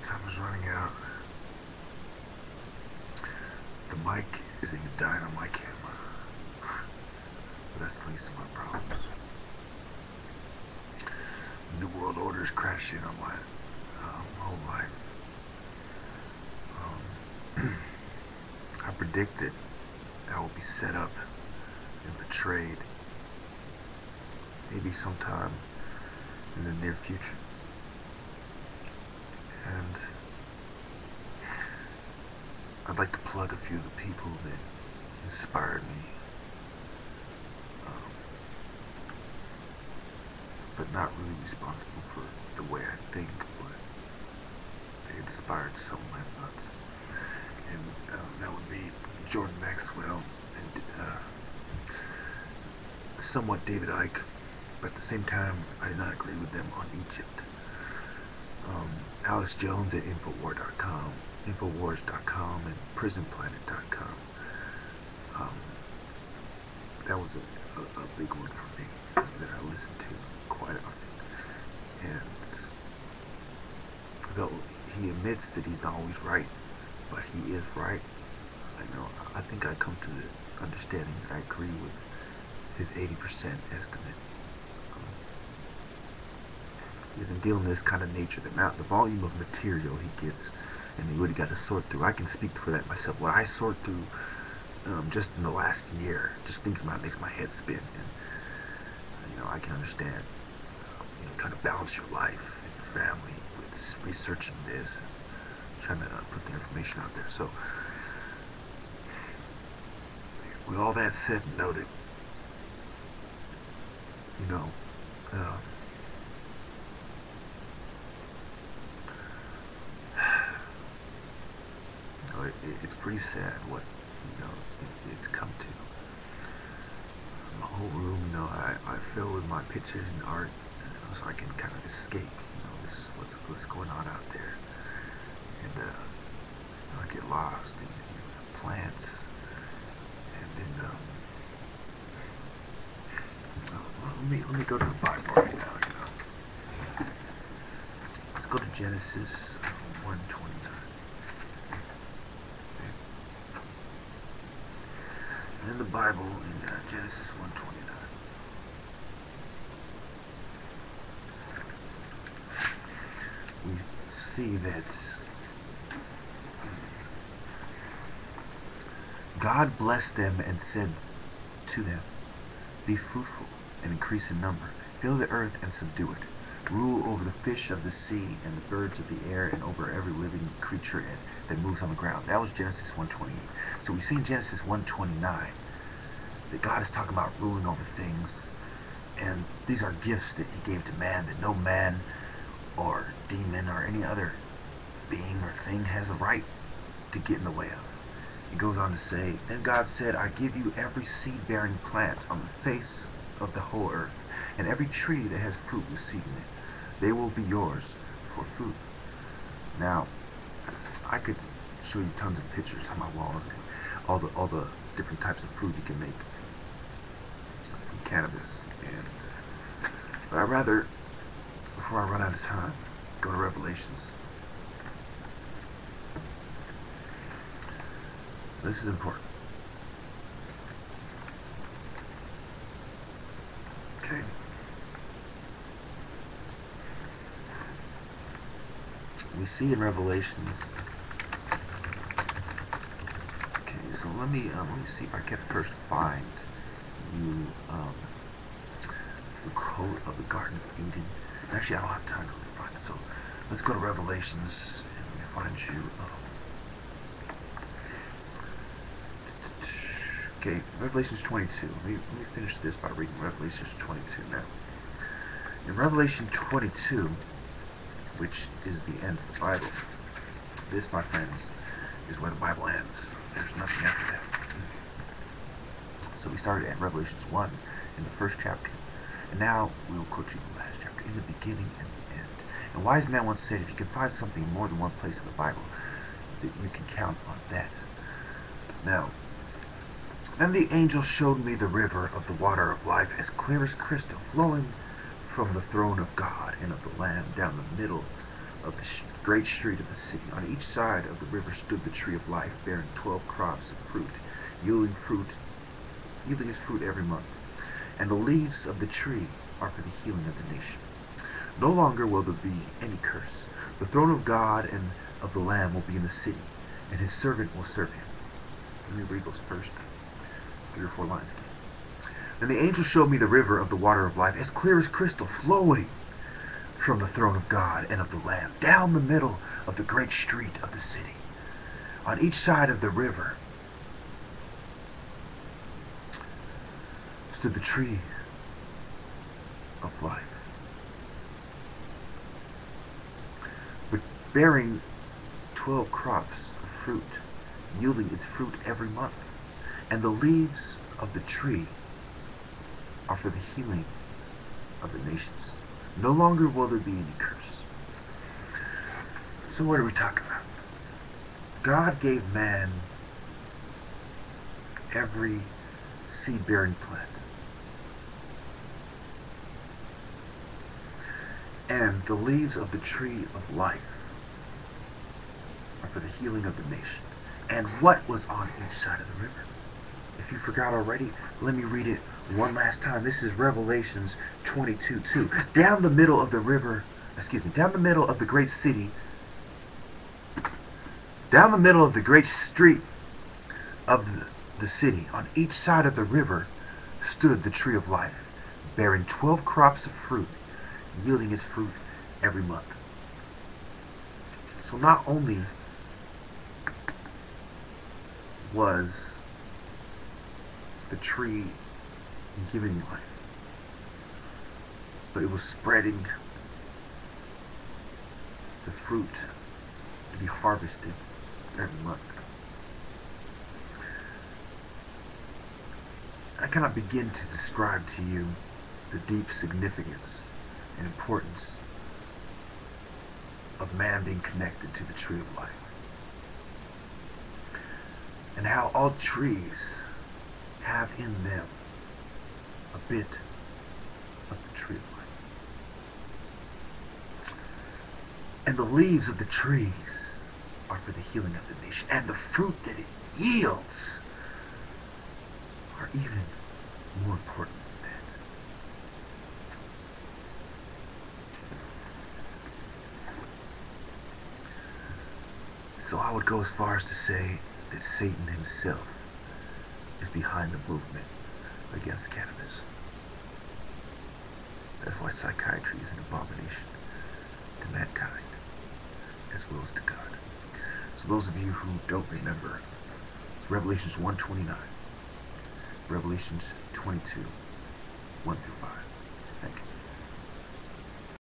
Time is running out. The mic isn't even dying on my camera. But that's the least of my problems. The New World Order is crashing on my whole life. I predict that I will be set up and betrayed maybe sometime in the near future. And I'd like to plug a few of the people that inspired me, but not really responsible for the way I think, but they inspired some of my thoughts. And that would be Jordan Maxwell and somewhat David Icke, but at the same time I did not agree with them on Egypt. Alex Jones at Infowars.com and PrisonPlanet.com. That was a big one for me that I listened to quite often. And though he admits that he's not always right, but he is right, I think I come to the understanding that I agree with his 80% estimate. Because in dealing with this kind of nature, the volume of material he gets, and he really got to sort through. I can speak for that myself. What I sort through just in the last year, just thinking about it makes my head spin. And I can understand, trying to balance your life and your family with researching this, trying to put the information out there. So, with all that said and noted, it's pretty sad what it's come to. My whole room, I fill with my pictures and art, so I can kind of escape, this what's going on out there, and I get lost in plants, and then let me go to the Bible right now. Let's go to Genesis 1:29. In the Bible, in Genesis 1:29, we see that God blessed them and said to them, "Be fruitful and increase in number, fill the earth and subdue it, rule over the fish of the sea and the birds of the air and over every living creature that moves on the ground." That was Genesis 1:28. So we see in Genesis 1:29 that God is talking about ruling over things, and these are gifts that he gave to man that no man or demon or any other being or thing has a right to get in the way of. He goes on to say, "Then God said, I give you every seed-bearing plant on the face of the whole earth, and every tree that has fruit with seed in it. They will be yours for food." Now, I could show you tons of pictures on my walls and all the different types of food you can make from cannabis, but I'd rather, before I run out of time, go to Revelations. This is important. Okay. We see in Revelations. Okay, so let me see if I can first find you the quote of the Garden of Eden. Actually, I don't have time to really find it, so let's go to Revelations and let me find you. Okay, Revelations 22. Let me finish this by reading Revelations 22 now. In Revelation 22, which is the end of the Bible, this, my friends, is where the Bible ends. There's nothing after that. So we started at Revelations 1 in the first chapter, and now we will quote you the last chapter, in the beginning and the end. And wise man once said, if you can find something in more than one place in the Bible, that you can count on that. Now, then the angel showed me the river of the water of life, as clear as crystal, flowing from the throne of God and of the Lamb down the middle of the great street of the city. On each side of the river stood the tree of life, bearing 12 crops of fruit, yielding its fruit every month. And the leaves of the tree are for the healing of the nation. No longer will there be any curse. The throne of God and of the Lamb will be in the city, and his servant will serve him. Let me read those first 3 or 4 lines again. Then the angel showed me the river of the water of life, as clear as crystal, flowing from the throne of God and of the Lamb, down the middle of the great street of the city. On each side of the river stood the tree of life, but bearing 12 crops of fruit, yielding its fruit every month. And the leaves of the tree are for the healing of the nations. No longer will there be any curse. So what are we talking about? God gave man every seed-bearing plant. And the leaves of the tree of life are for the healing of the nation. And what was on each side of the river? If you forgot already, let me read it one last time. This is Revelations 22:2. Down the middle of the river, down the middle of the great city, down the middle of the great street of the city, on each side of the river, stood the tree of life, bearing 12 crops of fruit, yielding its fruit every month. So not only was the tree giving life, but it was spreading the fruit to be harvested every month. I cannot begin to describe to you the deep significance and importance of man being connected to the tree of life, and how all trees have in them a bit of the tree of life. And the leaves of the trees are for the healing of the nation, and the fruit that it yields are even more important than that. So I would go as far as to say that Satan himself is behind the movement against cannabis. That's why psychiatry is an abomination to mankind as well as to God. So those of you who don't remember, it's Revelations 1:29, Revelations 22, 1 through 5. Thank you.